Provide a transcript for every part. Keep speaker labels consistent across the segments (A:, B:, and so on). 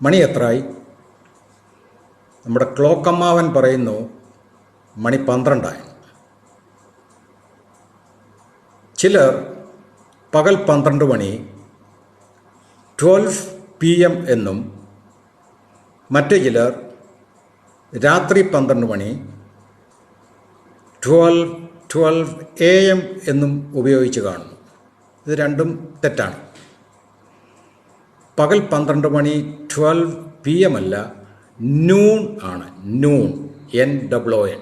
A: മണി എത്രയായി? നമ്മുടെ ക്ലോക്ക് അമ്മാവൻ പറയുന്നു മണി 12 ചിലർ പകൽ 12 മണി 12 PM എന്നും മറ്റു ചിലർ രാത്രി 12 മണി 12 AM എന്നും ഉപയോഗിച്ച് കാണുന്നു. ഇത് രണ്ടും തെറ്റാണ്. പകൽ 12 മണി 12 PM അല്ല, നൂൺ ആണ്. Noon, NOON.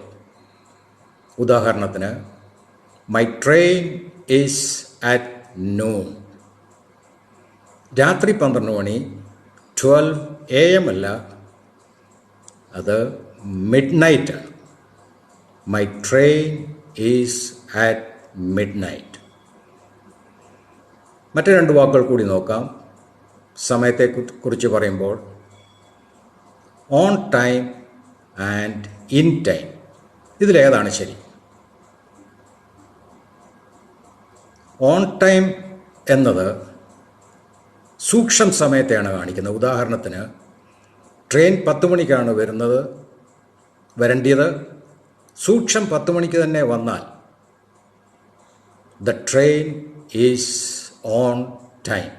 A: ഉദാഹരണത്തിന്, my train is at noon. രാത്രി 12 മണി 12 AM അല്ല, അത് മിഡ് നൈറ്റാണ്. My train is at midnight. മറ്റ് രണ്ട് വാക്കുകൾ കൂടി നോക്കാം. സമയത്തെക്കുറിച്ച് പറയുമ്പോൾ on time and in time. ഇതിലേതാണ് ശരി? ഓൺ ടൈം എന്നത് സൂക്ഷ്മ സമയത്തെയാണ് കാണിക്കുന്നത്. ഉദാഹരണത്തിന്, ട്രെയിൻ 10 മണിക്കാണ് വരേണ്ടത്. സൂക്ഷ്മം 10 മണിക്ക് തന്നെ വന്നാൽ the train is on time.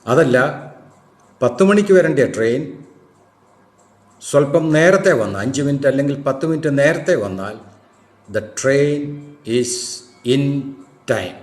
A: അതല്ല, 10 മണിക്ക് വരേണ്ട ട്രെയിൻ സ്വല്പം നേരത്തെ വന്ന് 5 മിനിറ്റ് അല്ലെങ്കിൽ 10 മിനിറ്റ് നേരത്തെ വന്നാൽ the train is in time.